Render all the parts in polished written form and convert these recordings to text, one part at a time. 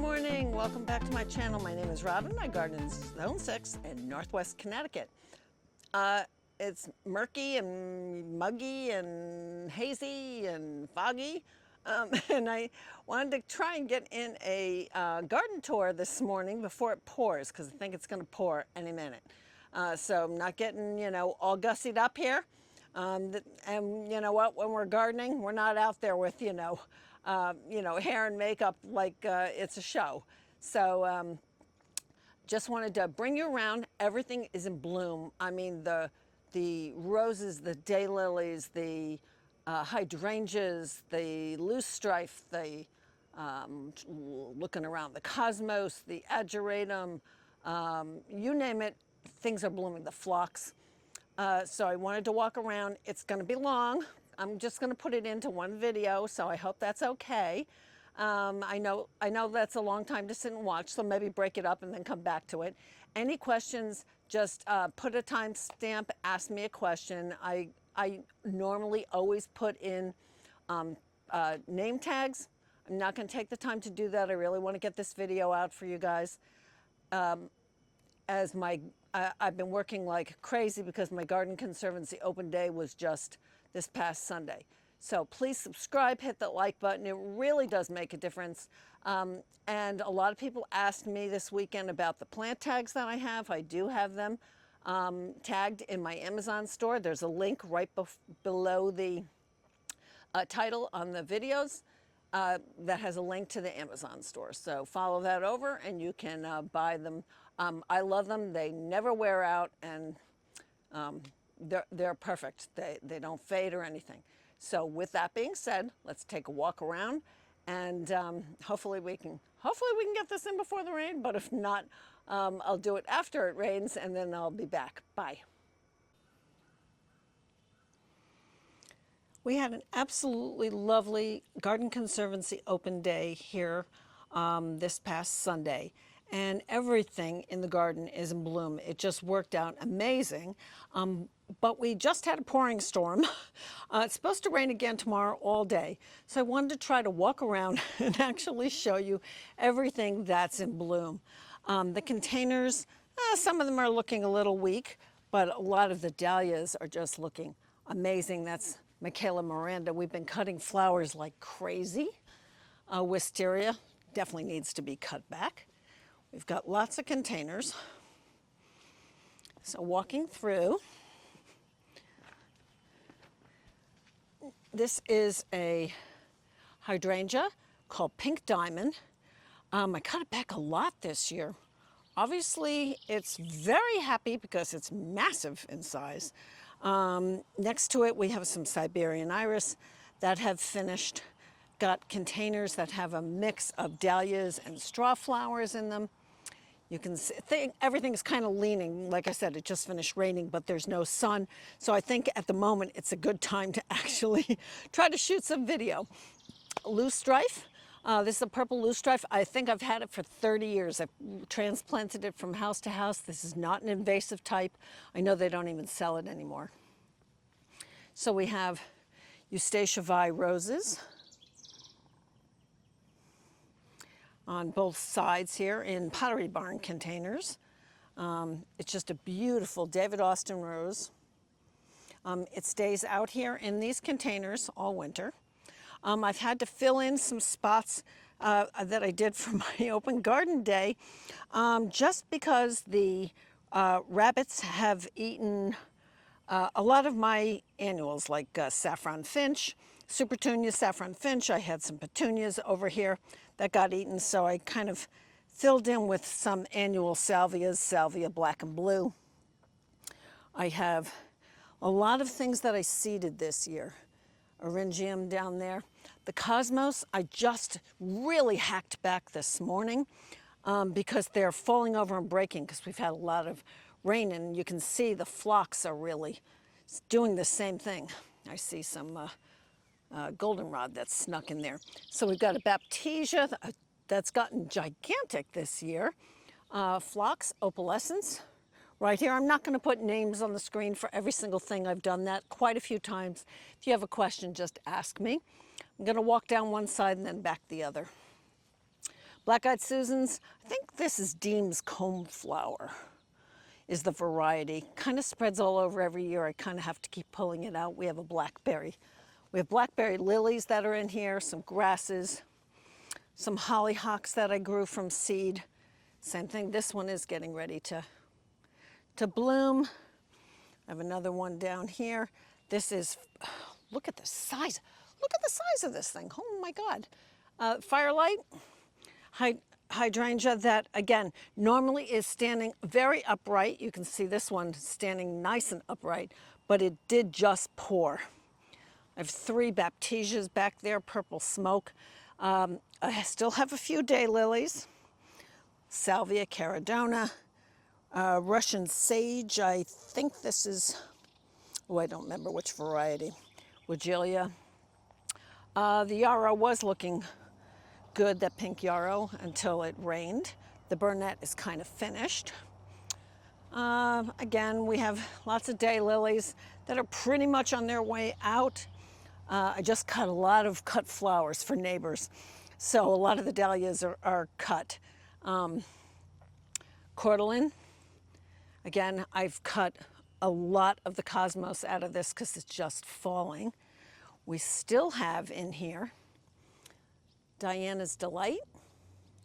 morning. Welcome back to my channel. My name is Robin. I garden in Zone 6 in Northwest Connecticut. It's murky and muggy and hazy and foggy. And I wanted to try and get in a garden tour this morning before it pours, because I think it's going to pour any minute. So I'm not getting, all gussied up here. And you know what? When we're gardening, we're not out there with, hair and makeup like it's a show. So just wanted to bring you around. Everything is in bloom. I mean, the roses, the daylilies, the hydrangeas, the loosestrife, the looking around, the cosmos, the ageratum, you name it, things are blooming, the phlox. So I wanted to walk around. It's going to be long. I'm just going to put it into one video, so I hope that's okay. I know that's a long time to sit and watch, so maybe break it up and then come back to it. Any questions, just put a timestamp, ask me a question. I normally always put in name tags. I'm not going to take the time to do that. I really want to get this video out for you guys. I've been working like crazy because my Garden Conservancy open day was just this past Sunday. So please subscribe, hit that like button. It really does make a difference. And a lot of people asked me this weekend about the plant tags that I have. I do have them tagged in my Amazon store. There's a link right below the title on the videos that has a link to the Amazon store. So follow that over and you can buy them. I love them. They never wear out, and they're perfect. They don't fade or anything. So with that being said, let's take a walk around, and hopefully we can get this in before the rain, but if not, I'll do it after it rains, and then I'll be back. Bye. We had an absolutely lovely Garden Conservancy open day here this past Sunday, and everything in the garden is in bloom. It just worked out amazing. But we just had a pouring storm. It's supposed to rain again tomorrow all day. So I wanted to try to walk around and actually show you everything that's in bloom. The containers, some of them are looking a little weak, but a lot of the dahlias are just looking amazing. That's Michaela Miranda. We've been cutting flowers like crazy. Wisteria definitely needs to be cut back. We've got lots of containers. So walking through, this is a hydrangea called Pink Diamond. I cut it back a lot this year. Obviously, it's very happy because it's massive in size. Next to it, we have some Siberian iris that have finished. Got containers that have a mix of dahlias and straw flowers in them. You can see everything's kind of leaning. Like I said, it just finished raining, but there's no sun. So I think at the moment it's a good time to actually try to shoot some video. Loosestrife. This is a purple loosestrife. I think I've had it for 30 years. I've transplanted it from house to house. This is not an invasive type. I know they don't even sell it anymore. So we have Eustacia Vi roses on both sides here in Pottery Barn containers. It's just a beautiful David Austin rose. It stays out here in these containers all winter. I've had to fill in some spots that I did for my open garden day just because the rabbits have eaten a lot of my annuals, like saffron finch, supertunia, saffron finch. I had some petunias over here that got eaten, so I kind of filled in with some annual salvias, salvia black and blue. I have a lot of things that I seeded this year. Eryngium down there. The cosmos, I just really hacked back this morning because they're falling over and breaking because we've had a lot of rain, and you can see the phlox are really doing the same thing. I see some goldenrod that's snuck in there. So we've got a baptisia that's gotten gigantic this year. Phlox, opalescence, right here. I'm not going to put names on the screen for every single thing. I've done that quite a few times. If you have a question, just ask me. I'm going to walk down one side and then back the other. Black-eyed Susans, I think this is Deem's comb flower is the variety. Kind of spreads all over every year. I kind of have to keep pulling it out. We have a blackberry. We have blackberry lilies that are in here, some grasses, some hollyhocks that I grew from seed. Same thing, this one is getting ready to bloom. I have another one down here. This is, look at the size. Look at the size of this thing. Oh my God. Firelight, hydrangea that, again, normally is standing very upright. You can see this one standing nice and upright, but it did just pour. I have 3 baptisias back there, purple smoke. I still have a few daylilies. Salvia caradona, Russian sage. I think this is, oh, I don't remember which variety. Weigela. The yarrow was looking good, that pink yarrow, until it rained. The burnet is kind of finished. Again, we have lots of daylilies that are pretty much on their way out. I just cut a lot of cut flowers for neighbors. So a lot of the dahlias are cut. Cordyline, again, I've cut a lot of the cosmos out of this because it's just falling. We still have in here Diana's Delight.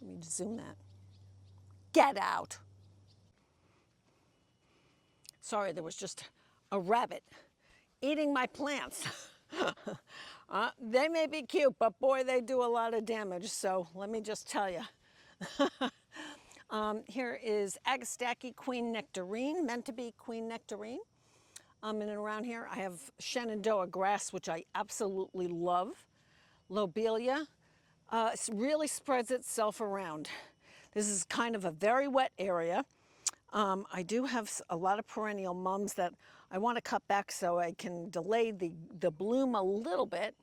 Let me zoom that. Get out. Sorry, there was just a rabbit eating my plants. They may be cute, but boy, they do a lot of damage. So let me just tell you. Here is Agastaki Queen Nectarine, meant to be Queen Nectarine. And around here, I have Shenandoah grass, which I absolutely love. Lobelia really spreads itself around. This is kind of a very wet area. I do have a lot of perennial mums that I want to cut back so I can delay the bloom a little bit.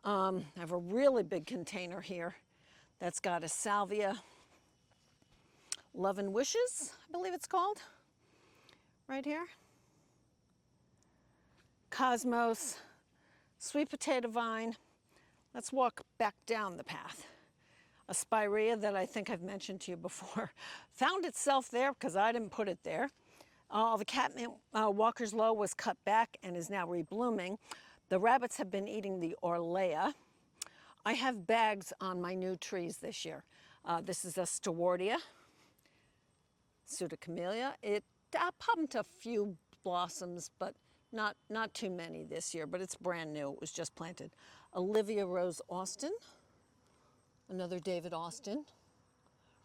I have a really big container here that's got a salvia, Love and Wishes, I believe it's called, right here. Cosmos, sweet potato vine. Let's walk back down the path. A spirea that I think I've mentioned to you before found itself there because I didn't put it there. The catnip Walker's Low was cut back and is now reblooming. The rabbits have been eating the Orlea. I have bags on my new trees this year. This is a Stewardia, Pseudocamellia. It popped a few blossoms, but not too many this year, but it's brand new. It was just planted. Olivia Rose Austin, another David Austin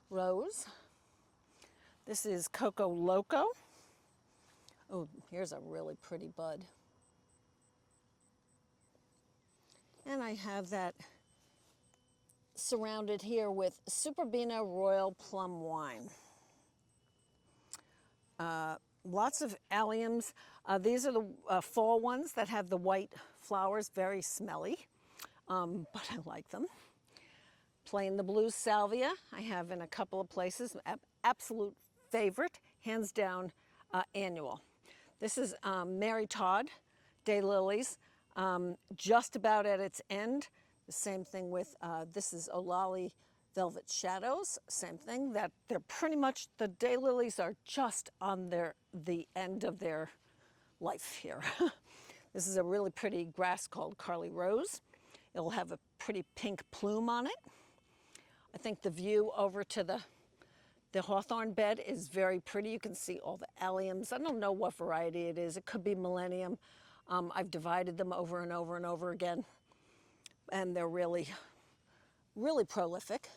rose. This is Coco Loco. Oh, here's a really pretty bud. And I have that surrounded here with Superbena Royal Plum Wine. Lots of alliums. These are the fall ones that have the white flowers, very smelly, but I like them. Plain the Blue Salvia, I have in a couple of places. Absolute favorite, hands down, annual. This is Mary Todd daylilies, just about at its end. The same thing with, this is Olali Velvet Shadows, same thing, that they're pretty much, the daylilies are just on the end of their life here. This is a really pretty grass called Carly Rose. It'll have a pretty pink plume on it. I think the view over to the hawthorn bed is very pretty. You can see all the alliums. I don't know what variety it is. It could be millennium. I've divided them over and over and over again, and they're really, really prolific.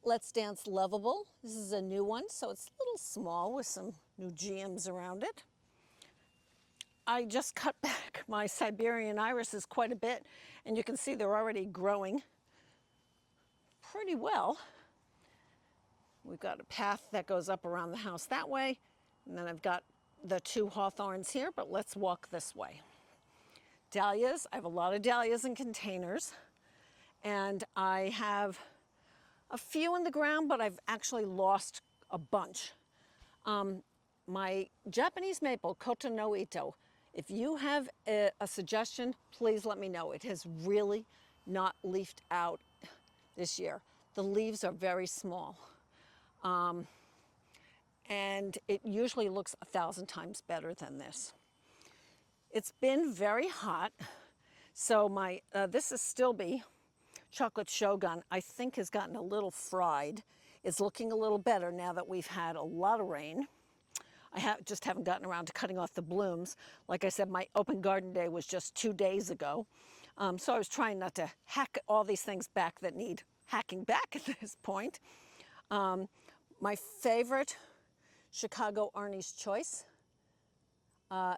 Let's Dance Lovable. This is a new one, so it's a little small with some new geums around it. I just cut back my Siberian irises quite a bit, and you can see they're already growing pretty well. We've got a path that goes up around the house that way, and then I've got the 2 hawthorns here, but let's walk this way. Dahlias, I have a lot of dahlias in containers, and I have a few in the ground, but I've actually lost a bunch. My Japanese maple, Koto no Ito, if you have a suggestion, please let me know. It has really not leafed out this year. the leaves are very small. And it usually looks 1,000 times better than this. It's been very hot, so my this is Stilby chocolate shogun, I think has gotten a little fried. It's looking a little better now that we've had a lot of rain. I just haven't gotten around to cutting off the blooms. Like I said, my open garden day was just 2 days ago. So I was trying not to hack all these things back that need hacking back at this point. My favorite, Chicago Arnie's Choice.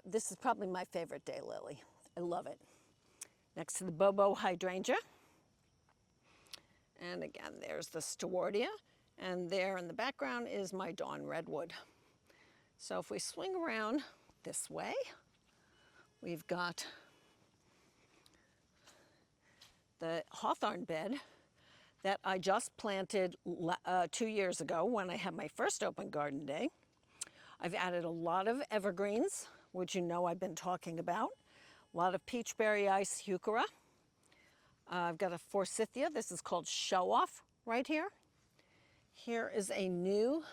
This is probably my favorite daylily. I love it. Next to the Bobo hydrangea. And again, there's the Stewardia. And there in the background is my dawn redwood. So if we swing around this way, we've got the hawthorn bed that I just planted 2 years ago when I had my first open garden day. I've added a lot of evergreens, which you know I've been talking about. A lot of peachberry ice heuchera. I've got a forsythia. This is called Show Off right here. Here is a new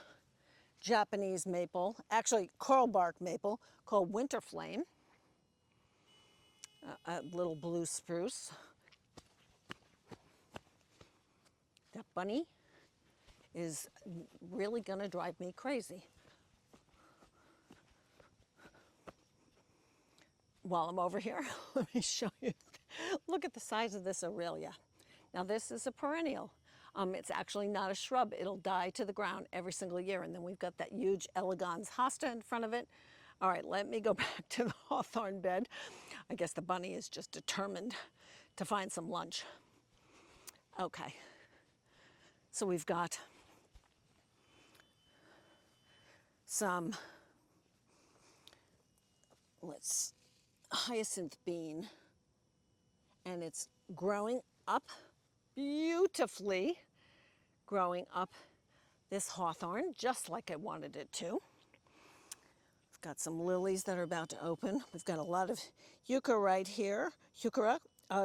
Japanese maple, actually coral bark maple, called Winter Flame. A little blue spruce. That bunny is really gonna drive me crazy. While I'm over here, let me show you. Look at the size of this Aurelia. Now this is a perennial. It's actually not a shrub. It'll die to the ground every single year. And then we've got that huge elegans hosta in front of it. All right, let me go back to the hawthorn bed. I guess the bunny is just determined to find some lunch. Okay, so we've got some, hyacinth bean, and it's growing up beautifully, growing up this hawthorn just like I wanted it to. We've got some lilies that are about to open. We've got a lot of heuchera right here,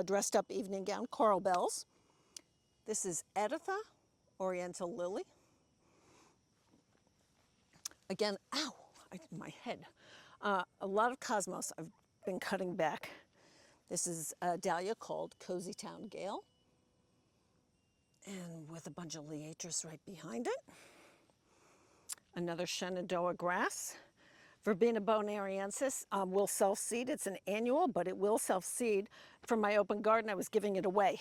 dressed up evening gown, coral bells. This is Editha, oriental lily. Again, ow, my head. A lot of cosmos I've been cutting back. This is a dahlia called Cozy Town Gale, and with a bunch of liatris right behind it. Another Shenandoah grass. Verbena bonariensis will self-seed. It's an annual, but it will self-seed. From my open garden, I was giving it away.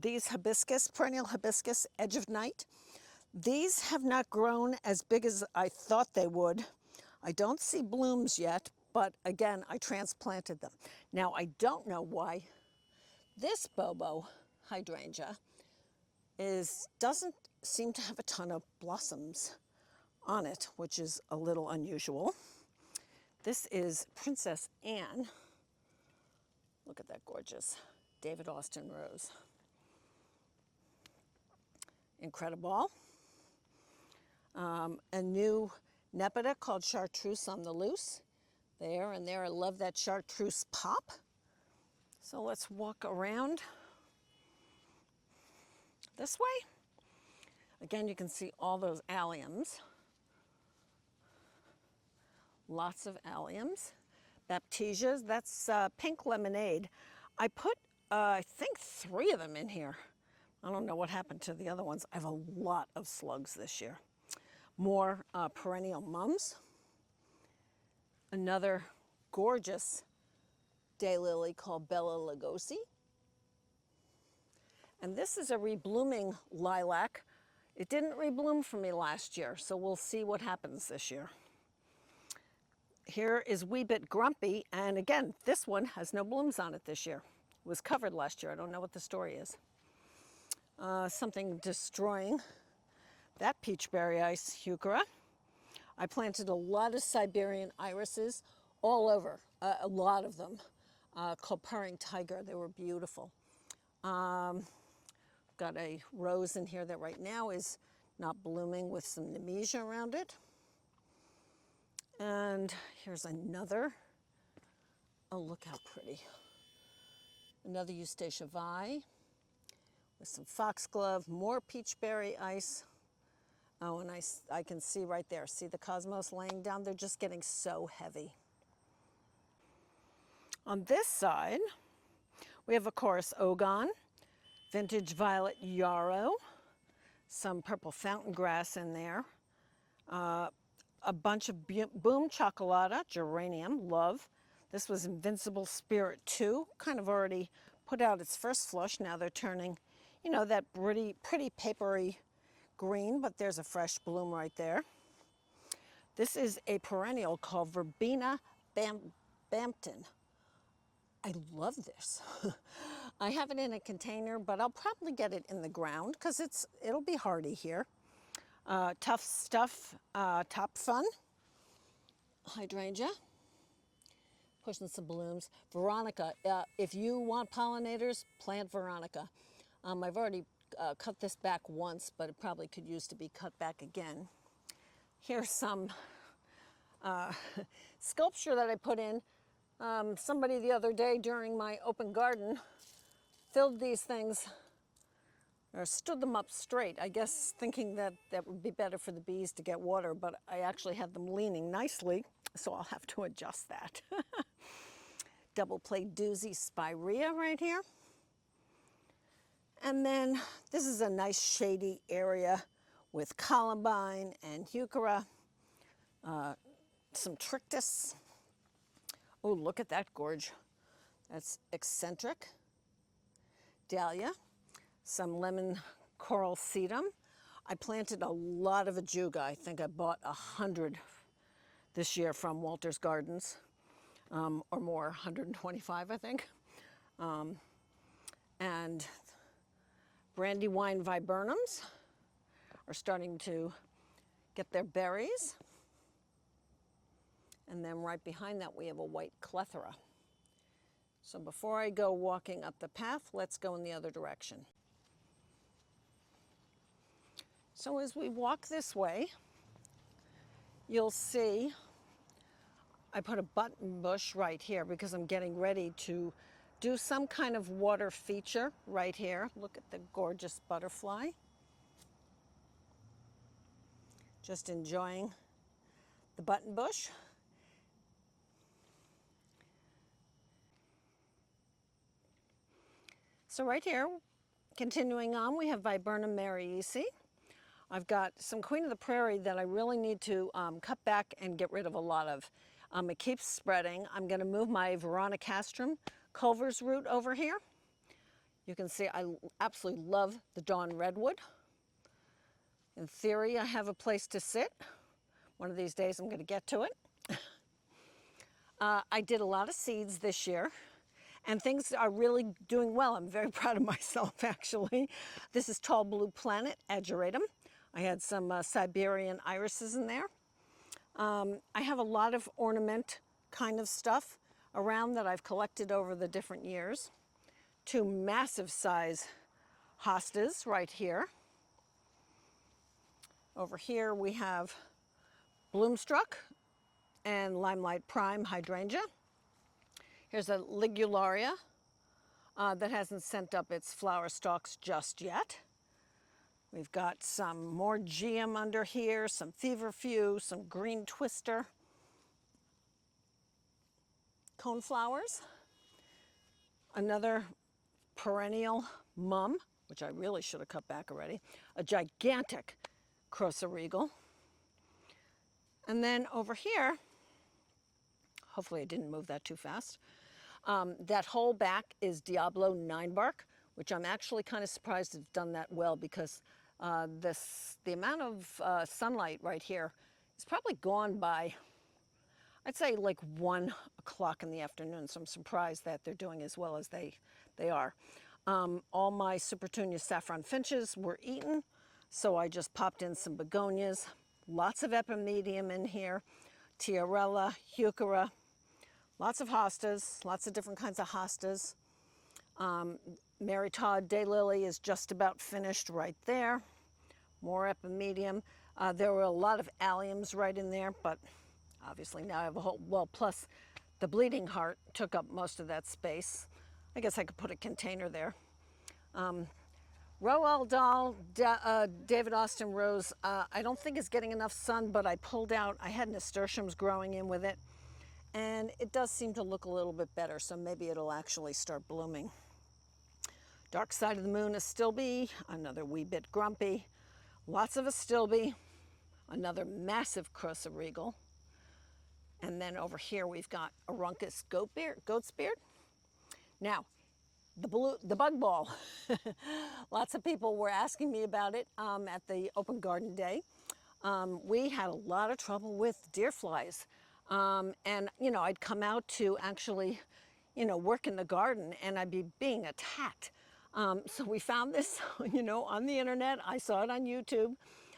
These hibiscus, perennial hibiscus, edge of night. These have not grown as big as I thought they would. I don't see blooms yet, but again, I transplanted them. Now, I don't know why this Bobo hydrangea doesn't seem to have a ton of blossoms on it, which is a little unusual. This is Princess Anne. Look at that gorgeous David Austin rose. Incredible. A new Nepeta called Chartreuse on the loose. There and there, I love that chartreuse pop. So let's walk around this way. Again, you can see all those alliums. Lots of alliums. Baptisias, that's pink lemonade. I put, I think 3 of them in here. I don't know what happened to the other ones. I have a lot of slugs this year. More perennial mums. Another gorgeous daylily called Bella Lugosi. And this is a reblooming lilac. It didn't rebloom for me last year, so we'll see what happens this year. Here is Wee Bit Grumpy, and again, this one has no blooms on it this year. It was covered last year. I don't know what the story is. Something destroying that peachberry ice heuchera. I planted a lot of Siberian irises all over, a lot of them, called Purring Tiger. They were beautiful. Got a rose in here that right now is not blooming with some nemesia around it. And here's another. Oh, look how pretty. Another Eustacia Vi. with some foxglove, more peachberry ice. Oh, and I can see right there, see the cosmos laying down? They're just getting so heavy. On this side, we have, of course, Ogon, vintage violet yarrow, some purple fountain grass in there, a bunch of boom chocolata, geranium, love. This was Invincible Spirit 2, kind of already put out its first flush. Now they're turning, you know, that pretty papery green, but there's a fresh bloom right there. This is a perennial called Verbena Bampton. I love this. I have it in a container, but I'll probably get it in the ground because it'll be hardy here. Tough Stuff Top Fun, hydrangea, pushing some blooms. Veronica, if you want pollinators, plant Veronica. I've already cut this back once, but it probably could use to be cut back again. Here's some sculpture that I put in. Somebody the other day during my open garden filled these things or stood them up straight, I guess thinking that that would be better for the bees to get water, but I actually had them leaning nicely, so I'll have to adjust that. Double play doozy spirea right here. And then this is a nice shady area with columbine and heuchera, some trichtis. Oh, look at that gorge. That's eccentric. Dahlia, some lemon coral sedum. I planted a lot of ajuga. I think I bought 100 this year from Walter's Gardens, or more, 125, I think. And brandywine viburnums are starting to get their berries. And then right behind that, we have a white clethra. So before I go walking up the path, let's go in the other direction. So as we walk this way, you'll see I put a button bush right here because I'm getting ready to do some kind of water feature right here. Look at the gorgeous butterfly. Just enjoying the button bush. So right here, continuing on, we have Viburnum mariaci. I've got some Queen of the Prairie that I really need to cut back and get rid of a lot of. It keeps spreading. I'm going to move my Veronicastrum Culver's root over here. You can see I absolutely love the Dawn Redwood. In theory, I have a place to sit. One of these days I'm going to get to it. I did a lot of seeds this year, and things are really doing well. I'm very proud of myself, actually. This is Tall Blue Planet Ageratum. I had some Siberian irises in there. I have a lot of ornament kind of stuff around that I've collected over the different years. Two massive size hostas right here. Over here we have Bloomstruck and Limelight Prime hydrangea. Here's a Ligularia that hasn't sent up its flower stalks just yet. We've got some more geum under here, some feverfew, some green twister, coneflowers, another perennial mum, which I really should have cut back already, a gigantic Crocus regal. And then over here, hopefully I didn't move that too fast, that whole back is Diablo 9-bark, which I'm actually kind of surprised it's done that well because the amount of sunlight right here is probably gone by, I'd say like 1 o'clock in the afternoon. So I'm surprised that they're doing as well as they are. All my Supertunia saffron finches were eaten, so I just popped in some begonias. Lots of epimedium in here, tiarella, heuchera, lots of hostas, lots of different kinds of hostas. Mary Todd Daylily is just about finished right there. More epimedium. There were a lot of alliums right in there, but obviously now I have a whole, well, plus the bleeding heart took up most of that space. I guess I could put a container there. Roald Dahl, David Austin Rose, I don't think it's getting enough sun, but I pulled out, I had nasturtiums growing in with it, and it does seem to look a little bit better, so maybe it'll actually start blooming. Dark Side of the Moon Astilbe, another wee bit grumpy. Lots of Astilbe, another massive Crocus Regal. And then over here we've got Aruncus goat's beard. Now, the bug ball. Lots of people were asking me about it at the open garden day. We had a lot of trouble with deer flies. And, you know, I'd come out to actually, you know, work in the garden and I'd be being attacked. So we found this, you know, on the internet. I saw it on YouTube.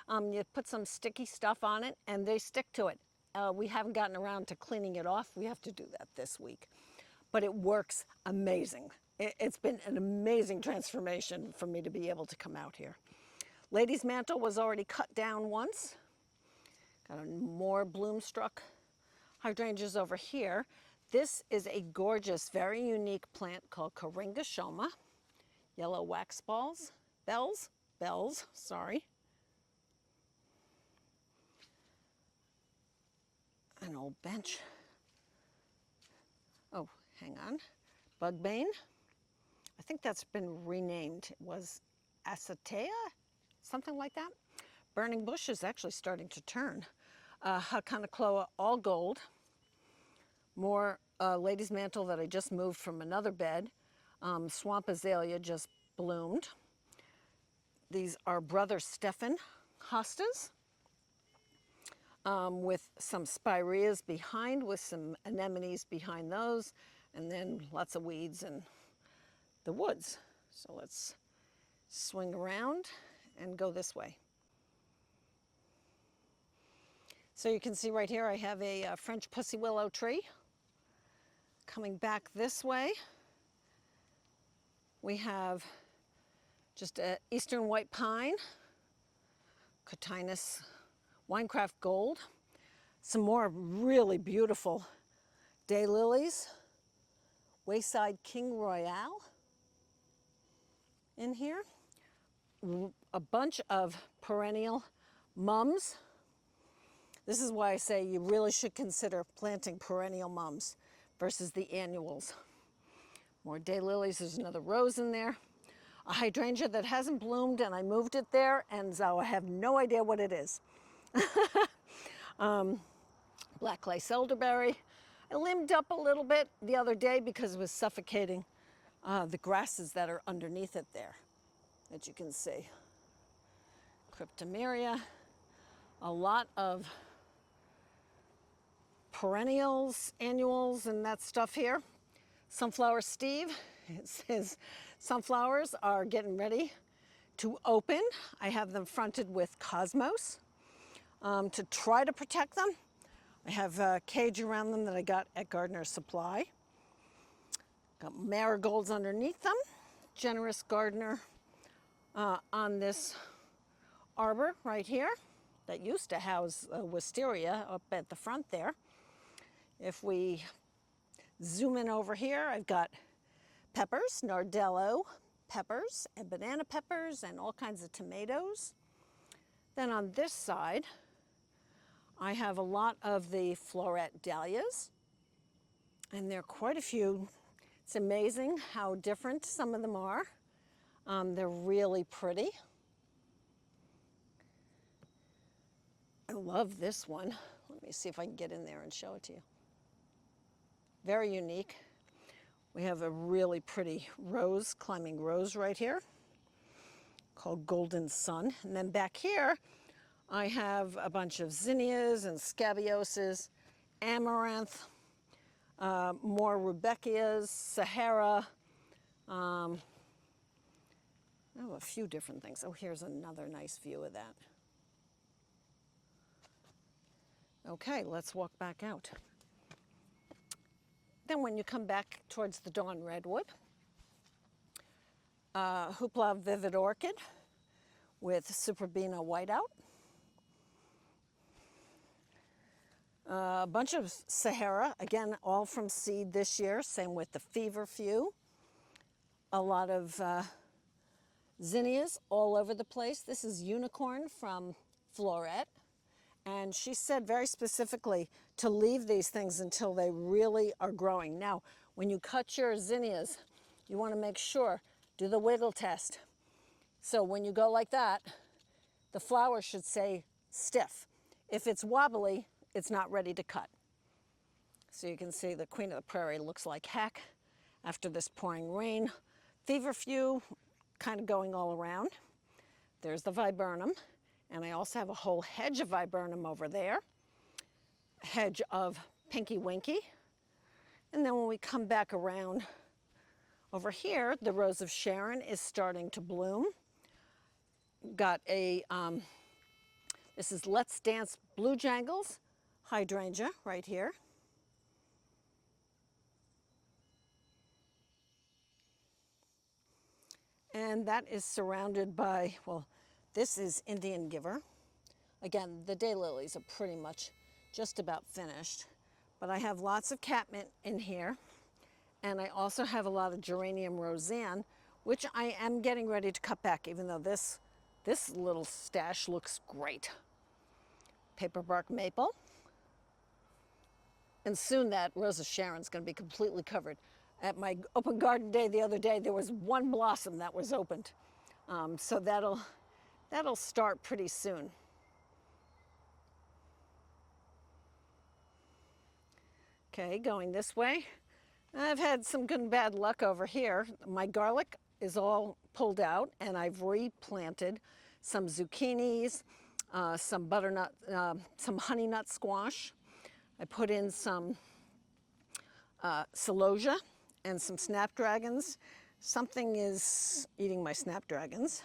You put some sticky stuff on it and they stick to it. We haven't gotten around to cleaning it off. We have to do that this week. But it works amazing. It's been an amazing transformation for me to be able to come out here. Lady's mantle was already cut down once. Got more bloom-struck hydrangeas over here. This is a gorgeous, very unique plant called Caringashoma. Yellow wax bells, sorry. An old bench. Oh, hang on. Bugbane. I think that's been renamed. It was Acetea, something like that. Burning bush is actually starting to turn. Haconocloa all gold. More lady's mantle that I just moved from another bed. Swamp azalea just bloomed. These are Brother Stephan hostas with some spireas behind, with some anemones behind those, and then lots of weeds and the woods. So let's swing around and go this way. So you can see right here I have a French pussy willow tree. Coming back this way, we have just an eastern white pine, Cotinus Winecraft Gold, some more really beautiful daylilies, Wayside King Royale in here, a bunch of perennial mums. This is why I say you really should consider planting perennial mums versus the annuals. More daylilies, there's another rose in there. A hydrangea that hasn't bloomed and I moved it there and so I have no idea what it is. Black lace elderberry. I limbed up a little bit the other day because it was suffocating the grasses that are underneath it there, that you can see. Cryptomeria, a lot of perennials, annuals, and that stuff here. Sunflower Steve, his sunflowers are getting ready to open. I have them fronted with Cosmos to try to protect them. I have a cage around them that I got at Gardener's Supply. Got marigolds underneath them. Generous gardener on this arbor right here that used to house wisteria up at the front there. If we zoom in over here, I've got peppers, Nardello peppers, and banana peppers, and all kinds of tomatoes. Then on this side, I have a lot of the floret dahlias, and there are quite a few. It's amazing how different some of them are. They're really pretty. I love this one. Let me see if I can get in there and show it to you. Very unique. We have a really pretty rose, climbing rose right here called Golden Sun. And then back here, I have a bunch of zinnias and scabioses, amaranth, more rudbeckias, Sahara. I have a few different things. Oh, here's another nice view of that. Okay, let's walk back out. Then when you come back towards the dawn redwood, Hoopla Vivid Orchid with Superbena Whiteout. A bunch of Sahara, again, all from seed this year, same with the feverfew. A lot of zinnias all over the place. This is Unicorn from Floret. And she said very specifically to leave these things until they really are growing. Now, when you cut your zinnias, you want to make sure, do the wiggle test. So when you go like that, the flower should stay stiff. If it's wobbly, it's not ready to cut. So you can see the Queen of the Prairie looks like heck after this pouring rain. Feverfew kind of going all around. There's the viburnum. And I also have a whole hedge of viburnum over there. A hedge of Pinky Winky. And then when we come back around over here, the Rose of Sharon is starting to bloom. Got a, this is Let's Dance Blue Jangles hydrangea right here. And that is surrounded by, well, this is Indian Giver. Again, the daylilies are pretty much just about finished, but I have lots of catmint in here, and I also have a lot of geranium roseanne, which I am getting ready to cut back, even though this little stash looks great. Paperbark maple, and soon that Rose of Sharon's going to be completely covered. At my open garden day the other day, there was one blossom that was opened, so that'll start pretty soon. Okay, going this way. I've had some good and bad luck over here. My garlic is all pulled out, and I've replanted some zucchinis, some butternut, some honey nut squash. I put in some celosia and some snapdragons. Something is eating my snapdragons.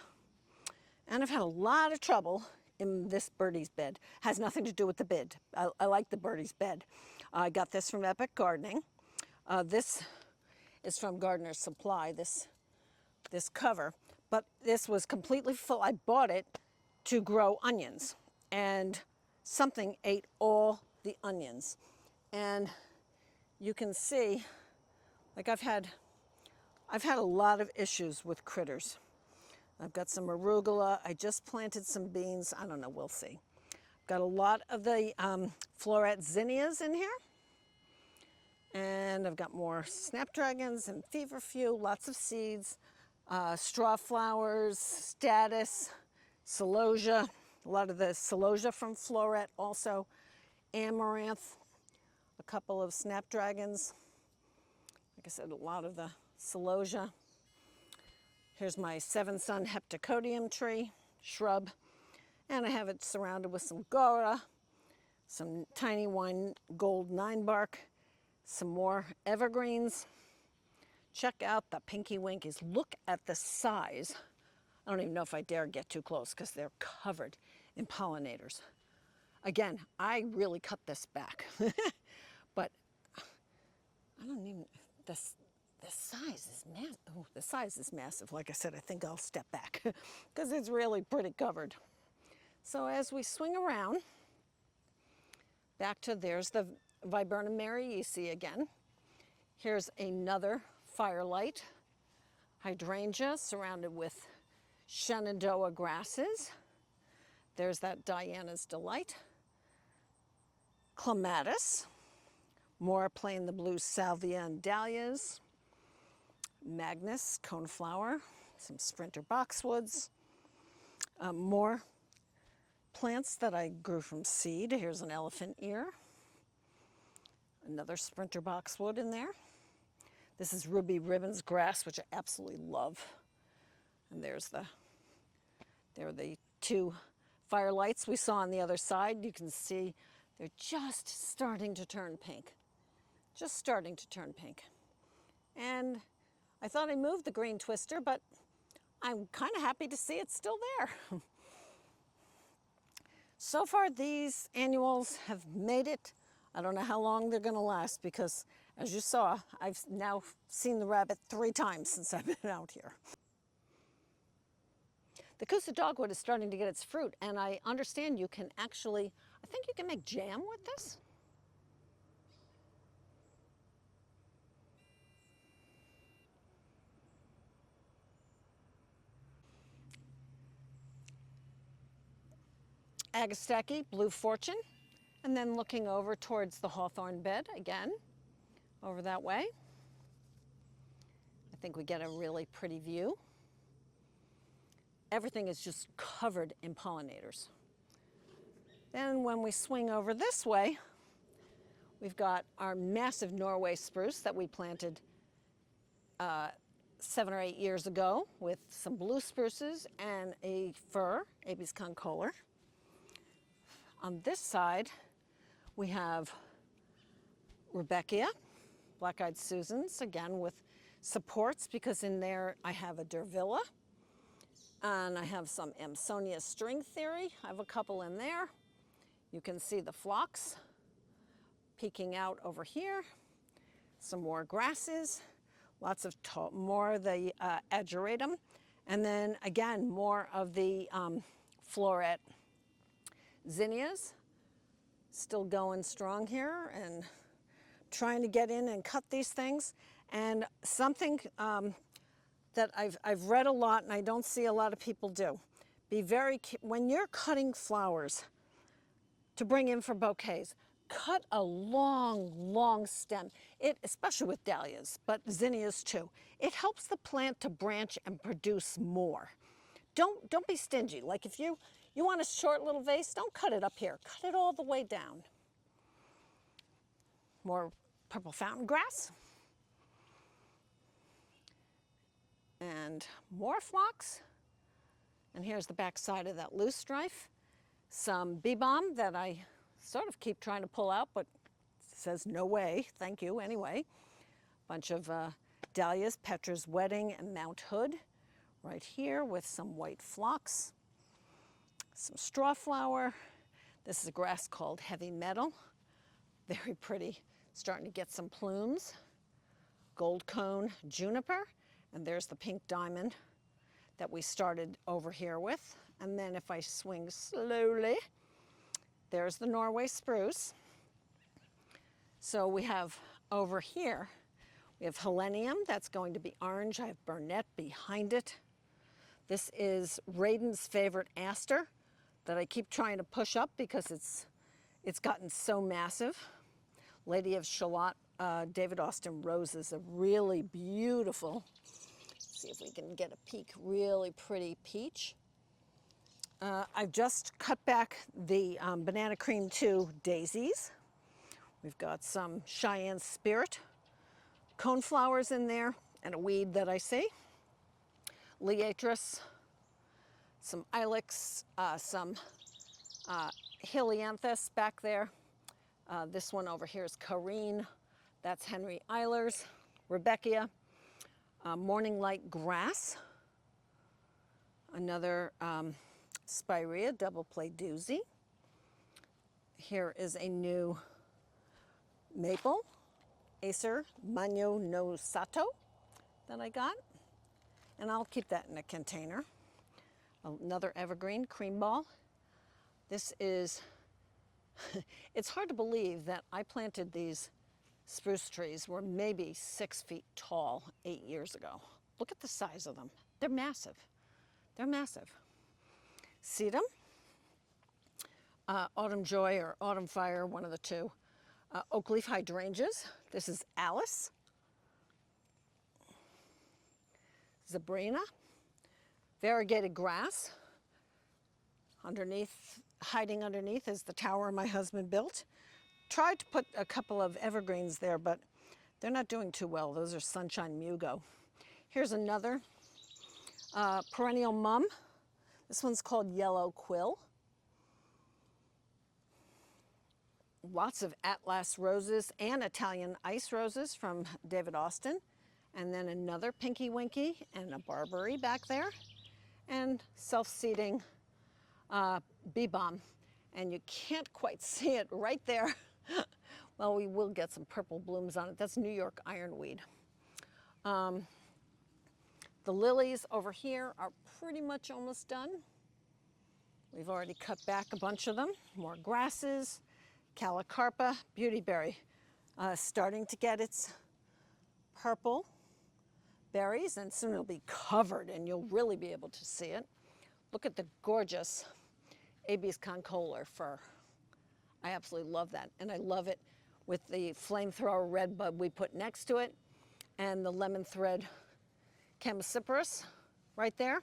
And I've had a lot of trouble in this birdie's bed. Has nothing to do with the bid. I like the birdie's bed. I got this from Epic Gardening. This is from Gardener's Supply, this cover. But this was completely full. I bought it to grow onions. And something ate all the onions. And you can see, like I've had a lot of issues with critters. I've got some arugula. I just planted some beans. I don't know, we'll see. Got a lot of the Floret zinnias in here. And I've got more snapdragons and feverfew, lots of seeds, straw flowers, statice, celosia, a lot of the celosia from Floret also, amaranth, a couple of snapdragons. Like I said, a lot of the celosia. Here's my Seven Sun heptacodium tree, shrub, and I have it surrounded with some gora, some tiny wine gold 9-bark, some more evergreens. Check out the Pinky Winkies. Look at the size. I don't even know if I dare get too close because they're covered in pollinators. Again, I really cut this back, but I don't even, the size is massive. Oh, the size is massive. Like I said, I think I'll step back because it's really pretty covered. So as we swing around, back to there's the Viburnum mariaceae again. Here's another firelight hydrangea surrounded with Shenandoah grasses. There's that Diana's Delight. Clematis. More plain the blue salvia and dahlias. Magnus, coneflower. Some sprinter boxwoods. More plants that I grew from seed. Here's an elephant ear. Another sprinter boxwood in there. This is ruby ribbons grass, which I absolutely love. And there are the two firelights we saw on the other side. You can see they're just starting to turn pink. Just starting to turn pink. And I thought I moved the green twister, but I'm kind of happy to see it's still there. So far, these annuals have made it. I don't know how long they're going to last because, as you saw, I've now seen the rabbit 3 times since I've been out here. The Coosa dogwood is starting to get its fruit, and I understand you can actually, I think you can make jam with this. Agasteki, Blue Fortune, and then looking over towards the hawthorn bed again, over that way. I think we get a really pretty view. Everything is just covered in pollinators. Then when we swing over this way, we've got our massive Norway spruce that we planted 7 or 8 years ago with some blue spruces and a fir, Abies concolor. On this side, we have Rudbeckia, black-eyed Susans, again with supports, because in there I have a Durvilla, and I have some Amsonia string theory. I have a couple in there. You can see the phlox peeking out over here. Some more grasses, lots of more of the ageratum, and then again more of the floret zinnias. Still going strong here and trying to get in and cut these things. And something that I've read a lot and I don't see a lot of people do. Be very, when you're cutting flowers to bring in for bouquets, cut a long, long stem. Especially with dahlias, but zinnias too. It helps the plant to branch and produce more. Don't be stingy. Like if you want a short little vase, don't cut it up here. Cut it all the way down. More purple fountain grass. And more phlox. And here's the back side of that loosestrife. Some bee balm that I sort of keep trying to pull out, but says no way, thank you anyway. Bunch of dahlias, Petra's Wedding and Mount Hood right here with some white phlox. Some straw flower. This is a grass called heavy metal. Very pretty, starting to get some plumes. Gold cone juniper, and there's the pink diamond that we started over here with. And then if I swing slowly, there's the Norway spruce. So we have over here, we have Helenium, that's going to be orange. I have Burnett behind it. This is Radin's favorite aster that I keep trying to push up because it's gotten so massive. Lady of Shalott, David Austin roses, a really beautiful, see if we can get a peek, really pretty peach. I've just cut back the Banana Cream 2 daisies. We've got some Cheyenne Spirit, coneflowers in there, and a weed that I see. Liatris, some Ilex, some Helianthus back there. This one over here is Carine. That's Henry Eilers. Rudbeckia. Morning Light Grass. Another Spirea double play doozy. Here is a new maple, Acer Magno no Sato, that I got. And I'll keep that in a container. Another evergreen, Cream Ball. This is, it's hard to believe that I planted these spruce trees were maybe 6 feet tall 8 years ago. Look at the size of them. They're massive. They're massive. Sedum, Autumn Joy or Autumn Fire, one of the two. Oak leaf hydrangeas. This is Alice. Zabrina. Variegated grass. Underneath, hiding underneath is the tower my husband built. Tried to put a couple of evergreens there, but they're not doing too well. Those are Sunshine Mugo. Here's another perennial mum. This one's called Yellow Quill. Lots of Atlas roses and Italian ice roses from David Austin. And then another Pinky Winky and a Barberry back there. And self-seeding bee balm. And you can't quite see it right there. Well, we will get some purple blooms on it. That's New York ironweed. The lilies over here are pretty much almost done. We've already cut back a bunch of them. More grasses. Calicarpa, beautyberry, starting to get its purple berries, and soon it'll be covered and you'll really be able to see it. Look at the gorgeous Abies concolor fir. I absolutely love that. And I love it with the flamethrower red bud we put next to it and the lemon thread chamaecyparis right there.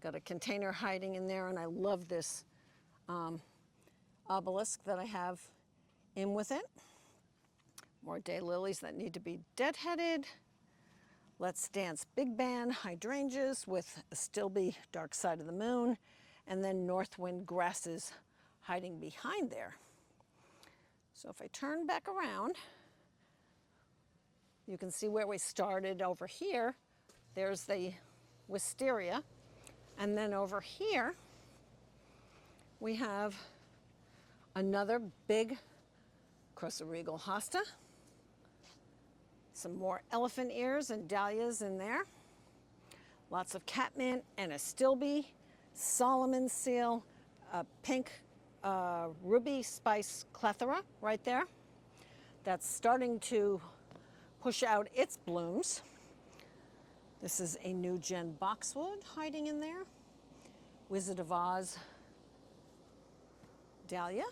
Got a container hiding in there, and I love this obelisk that I have in with it. More daylilies that need to be deadheaded. Let's Dance big band hydrangeas with a Stilby dark side of the moon, and then northwind grasses hiding behind there. So if I turn back around, you can see where we started over here. There's the wisteria. And then over here, we have another big Crossregal hosta. Some more elephant ears and dahlias in there. Lots of catmint and a Stilby, Solomon seal, a pink ruby spice clethra right there. That's starting to push out its blooms. This is a new gen boxwood hiding in there. Wizard of Oz dahlia.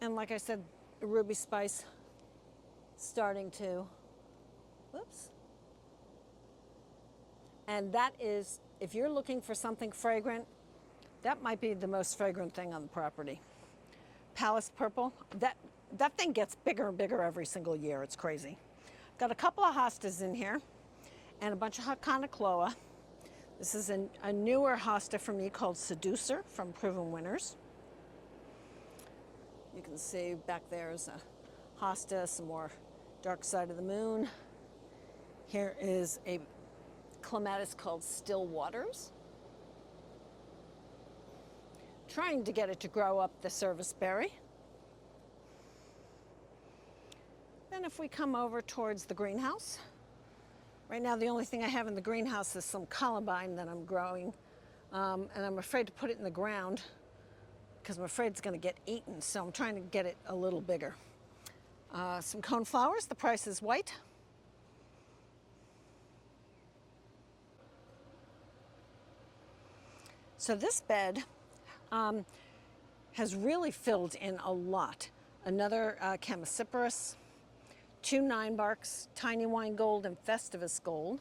And like I said, ruby spice starting to, whoops. And that is, if you're looking for something fragrant, that might be the most fragrant thing on the property. Palace purple, that thing gets bigger and bigger every single year. It's crazy. Got a couple of hostas in here and a bunch of Haconocloa. This is a newer hosta for me called Seducer from Proven Winners. You can see back there is a hosta, some more dark side of the moon. Here is a clematis called Still Waters. Trying to get it to grow up the serviceberry. Then if we come over towards the greenhouse, right now the only thing I have in the greenhouse is some columbine that I'm growing, and I'm afraid to put it in the ground because I'm afraid it's going to get eaten, so I'm trying to get it a little bigger. Some coneflowers, the price is white. So this bed has really filled in a lot. Another chamaecyparis, 2 9-barks, Tiny Wine Gold and Festivus Gold.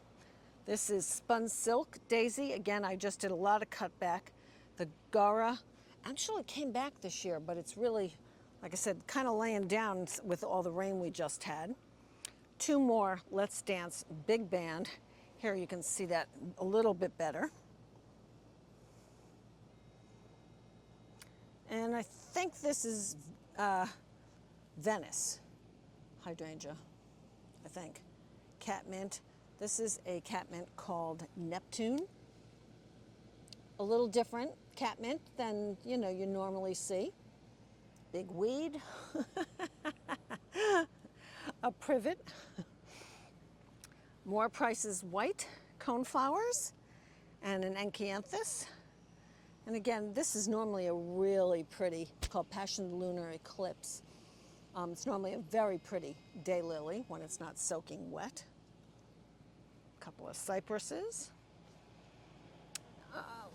This is Spun Silk Daisy. Again, I just did a lot of cutback. The Gara actually came back this year, but it's really, like I said, kind of laying down with all the rain we just had. 2 more Let's Dance big band. Here you can see that a little bit better. And I think this is Venice hydrangea, I think. Catmint. This is a catmint called Neptune. A little different catmint than you normally see. Big weed. A privet. More prices white coneflowers and an Enkianthus. And again, this is normally a really pretty, called Passion Lunar Eclipse. It's normally a very pretty daylily when it's not soaking wet. A couple of cypresses.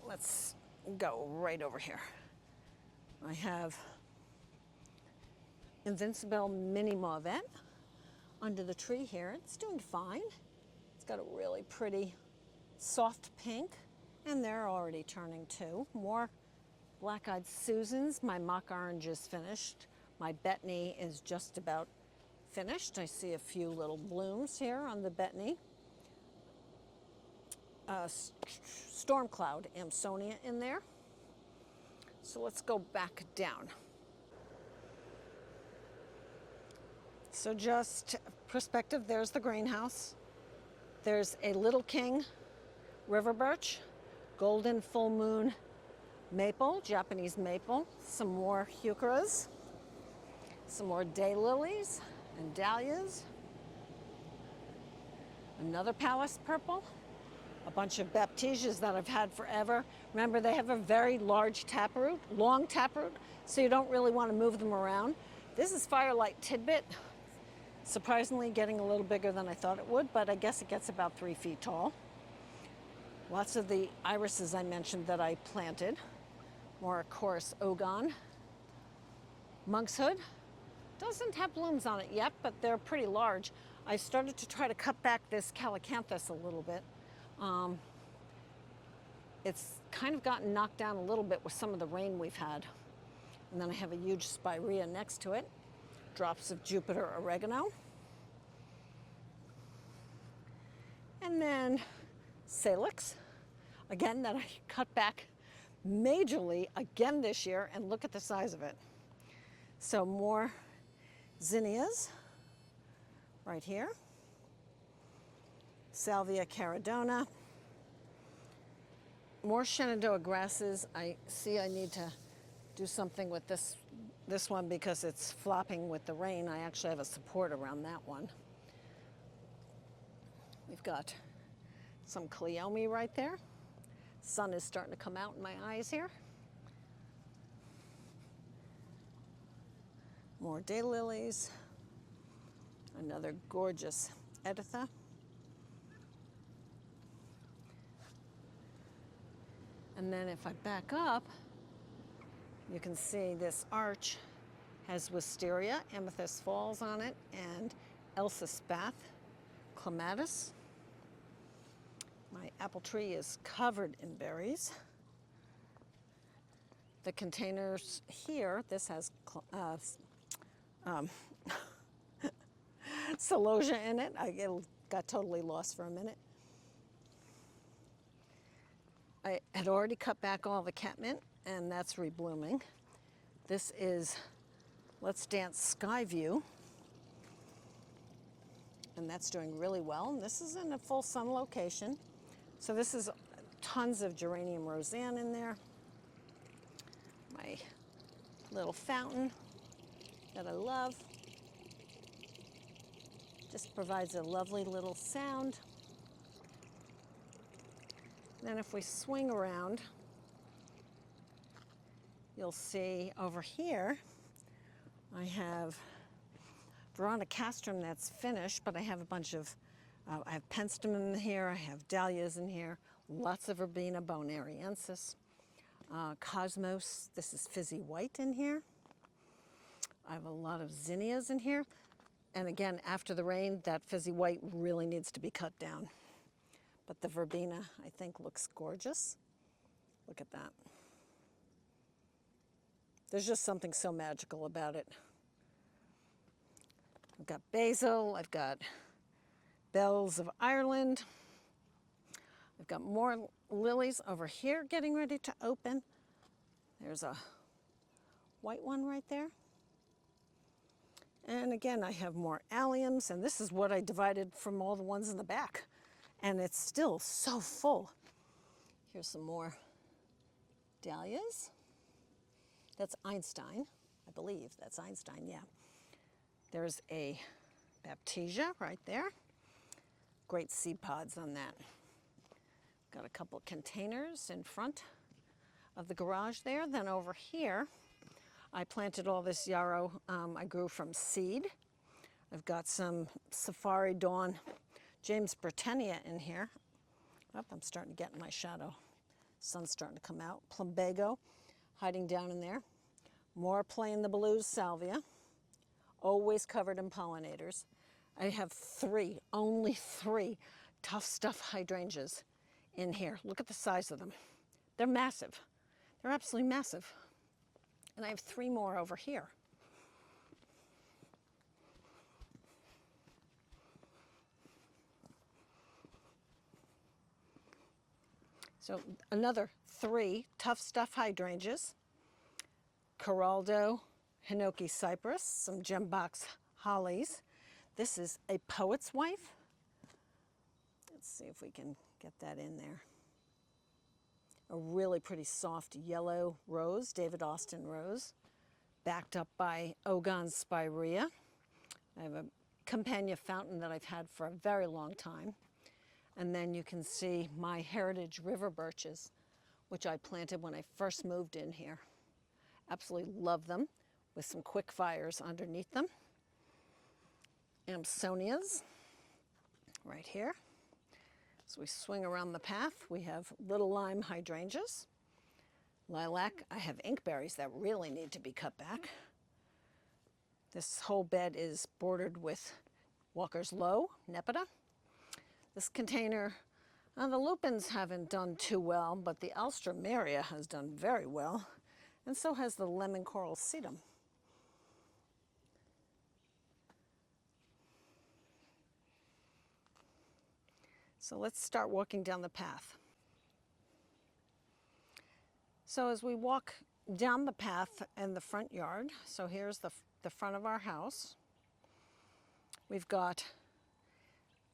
Let's go right over here. I have Invincible Mini Mauvette under the tree here. It's doing fine. It's got a really pretty soft pink, and they're already turning too. More Black-Eyed Susans. My mock orange is finished. My Betony is just about finished. I see a few little blooms here on the Betony. Storm Cloud Amsonia in there. So let's go back down. So just perspective, there's the greenhouse. There's a Little King River Birch, Golden Full Moon Maple, Japanese Maple, some more heucheras, some more daylilies and dahlias, another Palace Purple, a bunch of baptisias that I've had forever. Remember, they have a very large taproot, long taproot, so you don't really want to move them around. This is Firelight Tidbit. Surprisingly getting a little bigger than I thought it would, but I guess it gets about 3 feet tall. Lots of the irises I mentioned that I planted. More, of course, Ogon. Monkshood doesn't have blooms on it yet, but they're pretty large. I started to try to cut back this calacanthus a little bit. It's kind of gotten knocked down a little bit with some of the rain we've had. And then I have a huge spirea next to it. Drops of Jupiter oregano. And then salix, again, that I cut back majorly again this year, and look at the size of it. So more zinnias right here. Salvia caradona. More Shenandoah grasses. I see I need to do something with this one because it's flopping with the rain. I actually have a support around that one. We've got some cleome right there. Sun is starting to come out in my eyes here. More daylilies. Another gorgeous Editha. And then if I back up, you can see this arch has wisteria, amethyst falls on it, and Elsa spath, clematis. My apple tree is covered in berries. The containers here, this has celosia in it. I got totally lost for a minute. I had already cut back all the catmint, and that's reblooming. This is Let's Dance Skyview, and that's doing really well. And this is in a full sun location. So this is tons of geranium roseanne in there. My little fountain that I love. Just provides a lovely little sound. Then if we swing around, you'll see over here, I have veronicastrum that's finished, but I have a bunch of, I have penstemon in here, I have dahlias in here, lots of verbena bonariensis, cosmos, this is fizzy white in here. I have a lot of zinnias in here. And again, after the rain, that fizzy white really needs to be cut down. But the verbena, I think, looks gorgeous. Look at that. There's just something so magical about it. I've got basil, I've got bells of Ireland. I've got more lilies over here getting ready to open. There's a white one right there. And again, I have more alliums, and this is what I divided from all the ones in the back. And it's still so full. Here's some more dahlias. That's Einstein, I believe. That's Einstein, yeah. There's a baptisia right there. Great seed pods on that. Got a couple containers in front of the garage there. Then over here, I planted all this yarrow I grew from seed. I've got some Safari Dawn James Britannia in here. Oh, I'm starting to get in my shadow. Sun's starting to come out. Plumbago hiding down in there. More Plain the Blues salvia, always covered in pollinators. I have only three tough stuff hydrangeas in here. Look at the size of them. They're massive. They're absolutely massive. And I have 3 more over here. So another 3 tough stuff hydrangeas. Coraldo, Hinoki cypress, some gembox hollies. This is a poet's wife. Let's see if we can get that in there. A really pretty soft yellow rose, David Austin rose, backed up by Ogon spirea. I have a Campagna fountain that I've had for a very long time. And then you can see my heritage river birches, which I planted when I first moved in here. Absolutely love them, with some quick fires underneath them. Amsonias, right here. As we swing around the path, we have little lime hydrangeas. Lilac, I have inkberries that really need to be cut back. This whole bed is bordered with Walker's Low, Nepeta. This container, the lupins haven't done too well, but the alstroemeria has done very well, and so has the lemon coral sedum. So let's start walking down the path. So as we walk down the path in the front yard, so here's the front of our house. We've got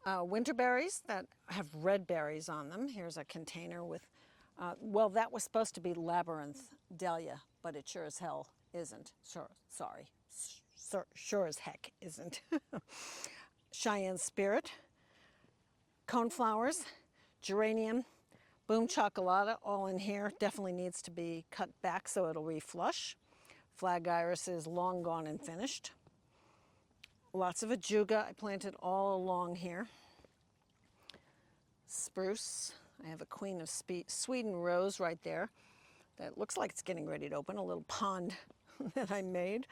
winterberries that have red berries on them. Here's a container with, well, that was supposed to be labyrinth dahlia, but it sure as hell isn't. Sure as heck isn't. Cheyenne spirit, coneflowers, geranium, boom chocolata, all in here. Definitely needs to be cut back so it'll reflush. Flag iris is long gone and finished. Lots of ajuga I planted all along here. Spruce, I have a Queen of Sweden rose right there that looks like it's getting ready to open, a little pond that I made.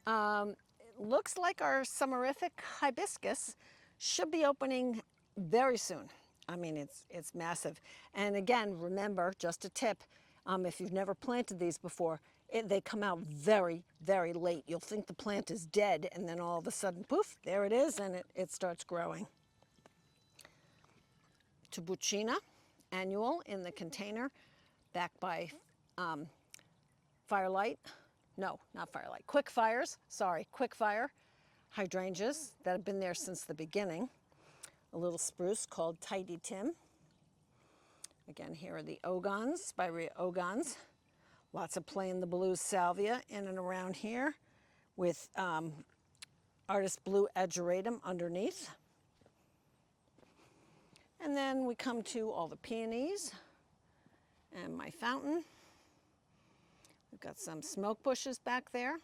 It looks like our summerific hibiscus should be opening very soon. I mean, it's massive. And again, remember, just a tip, if you've never planted these before, they come out very, very late. You'll think the plant is dead, and then all of a sudden, poof, there it is, and it starts growing. Tubucina, annual in the container, backed by Firelight. No, not Firelight. Quick Fires, sorry, Quick Fire hydrangeas that have been there since the beginning. A little spruce called Tidy Tim. Again, here are the Ogons, Spirea Ogons. Lots of plain the blues salvia in and around here with artist blue ageratum underneath. And then we come to all the peonies and my fountain. We've got some smoke bushes back there.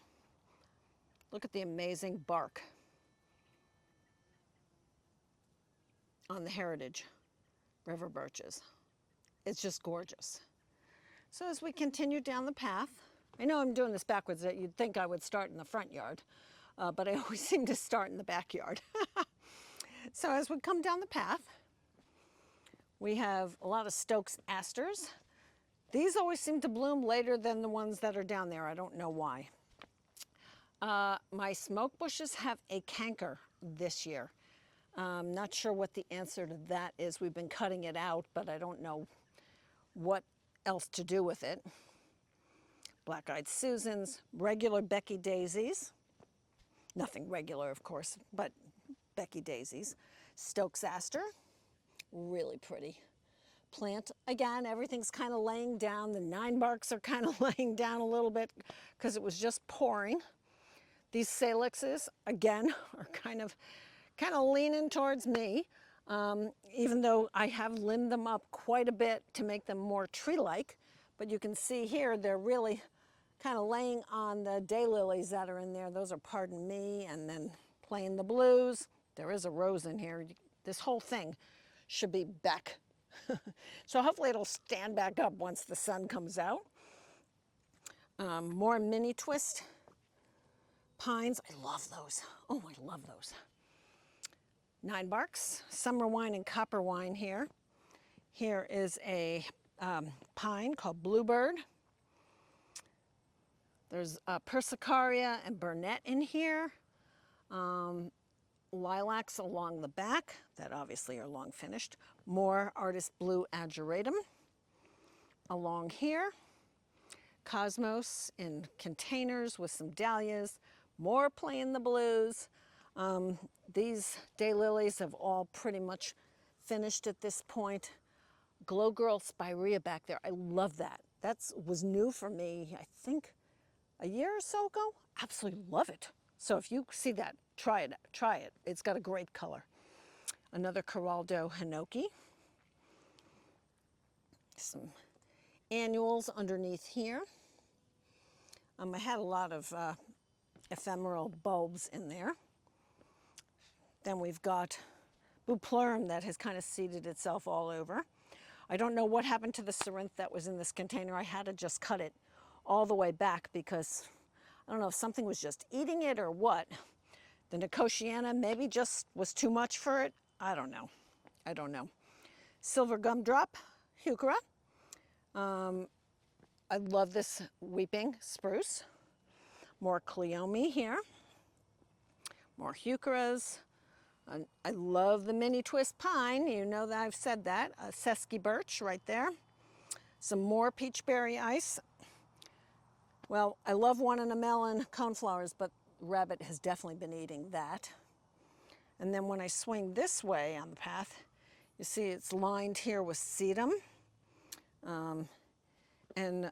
Look at the amazing bark on the heritage river birches. It's just gorgeous. So as we continue down the path, I know I'm doing this backwards, that you'd think I would start in the front yard, but I always seem to start in the backyard. So as we come down the path, we have a lot of Stokes asters. These always seem to bloom later than the ones that are down there. I don't know why. My smoke bushes have a canker this year. Not sure what the answer to that is. We've been cutting it out, but I don't know what else to do with it. Black-eyed Susans, regular Becky daisies. Nothing regular, of course, but Becky daisies. Stokes aster, really pretty plant. Again, everything's kind of laying down. The 9-barks are kind of laying down a little bit because it was just pouring. These salixes, again, are kind of leaning towards me, even though I have limbed them up quite a bit to make them more tree-like. But you can see here, they're really kind of laying on the daylilies that are in there. Those are Pardon Me, and then Playing the Blues. There is a rose in here. This whole thing should be back. So hopefully it'll stand back up once the sun comes out. More mini twist pines. I love those. Oh, I love those. 9-barks, summer wine and copper wine here. Here is a pine called Bluebird. There's Persicaria and Burnet in here. Lilacs along the back that obviously are long finished. More artist blue ageratum along here. Cosmos in containers with some dahlias. More Playing the Blues. These daylilies have all pretty much finished at this point. Glow Girl Spirea back there. I love that. That was new for me, I think, a year or so ago. Absolutely love it. So if you see that, try it. Try it. It's got a great color. Another Coraldo Hinoki. Some annuals underneath here. I had a lot of ephemeral bulbs in there. Then we've got bupleurum that has kind of seeded itself all over. I don't know what happened to the cerinthe that was in this container. I had to just cut it all the way back because I don't know if something was just eating it or what. The Nicotiana maybe just was too much for it. I don't know. I don't know. Silver gumdrop, heuchera. I love this weeping spruce. More cleome here. More heucheras. I love the mini twist pine. You know that I've said that. A sesky birch right there. Some more peachberry ice. Well, I love one in a melon coneflowers, but rabbit has definitely been eating that. And then when I swing this way on the path, you see it's lined here with sedum and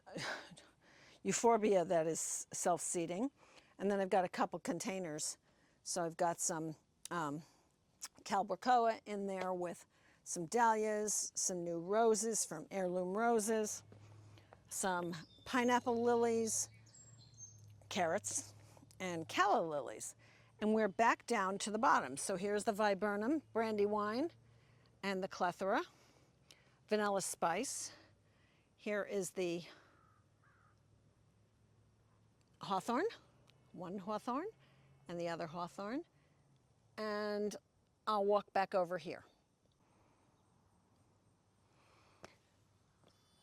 euphorbia that is self-seeding. And then I've got a couple containers. So I've got some Calbracoa in there with some dahlias, some new roses from Heirloom Roses, some pineapple lilies, carrots, and calla lilies. And we're back down to the bottom. So here's the viburnum, brandywine, and the clethra, vanilla spice. Here is the hawthorn, one hawthorn and the other hawthorn. And I'll walk back over here.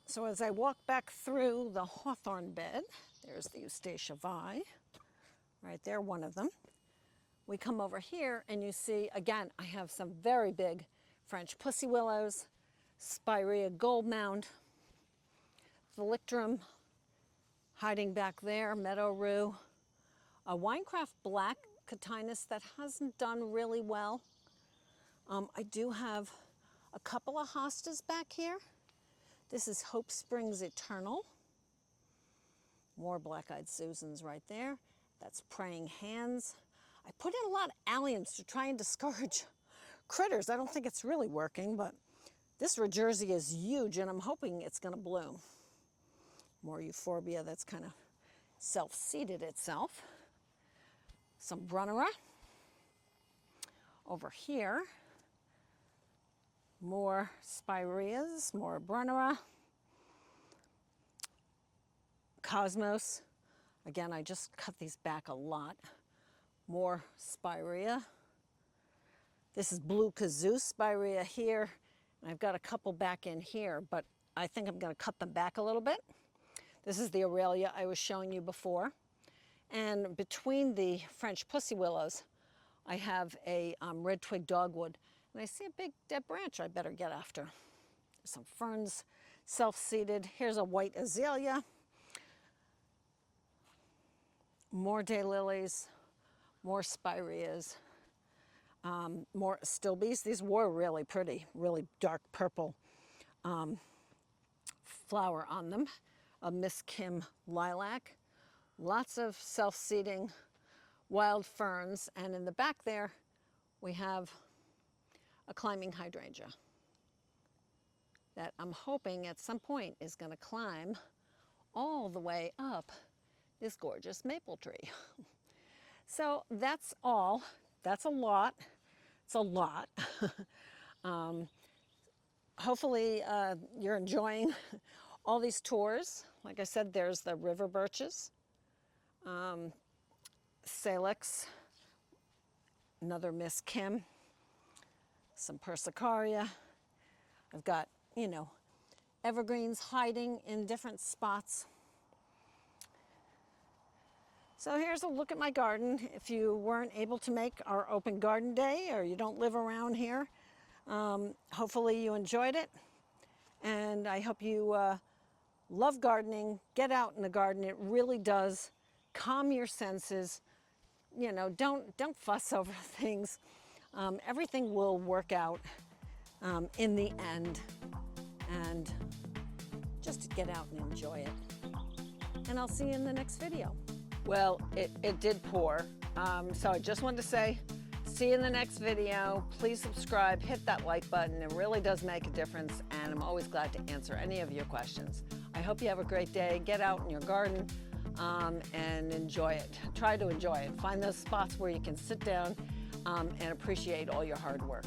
So as I walk back through the hawthorn bed, there's the Eustacia vi, right there, one of them. We come over here and you see, again, I have some very big French pussy willows, Spirea gold mound, Thalictrum hiding back there, meadow rue, a Winecraft black cotinus that hasn't done really well. I do have a couple of hostas back here. This is Hope Springs Eternal. More black-eyed Susans right there. That's Praying Hands. I put in a lot of alliums to try and discourage critters. I don't think it's really working, but this Regersea is huge and I'm hoping it's gonna bloom. More euphorbia that's kind of self-seeded itself. Some Brunnera. Over here, more Spireas, more Brunnera. Cosmos. Again, I just cut these back a lot. More Spirea. This is blue kazoo Spirea here. And I've got a couple back in here, but I think I'm going to cut them back a little bit. This is the Aurelia I was showing you before. And between the French pussy willows, I have a red twig dogwood. And I see a big dead branch I better get after. There's some ferns, self-seeded. Here's a white azalea. More daylilies, more spireas, more stilbes. These were really pretty, really dark purple flower on them. A Miss Kim lilac. Lots of self-seeding wild ferns. And in the back there, we have a climbing hydrangea that I'm hoping at some point is going to climb all the way up this gorgeous maple tree. So that's all. That's a lot. It's a lot. Hopefully you're enjoying all these tours. Like I said, there's the river birches, Salix, another Miss Kim, some Persicaria. I've got, you know, evergreens hiding in different spots. So here's a look at my garden. If you weren't able to make our open garden day or you don't live around here, hopefully you enjoyed it. And I hope you love gardening. Get out in the garden. It really does calm your senses. You know, don't fuss over things. Everything will work out in the end. And just get out and enjoy it. And I'll see you in the next video. Well, it did pour. So I just wanted to say, see you in the next video. Please subscribe, hit that like button. It really does make a difference, and I'm always glad to answer any of your questions. I hope you have a great day. Get out in your garden and enjoy it. Try to enjoy it. Find those spots where you can sit down and appreciate all your hard work.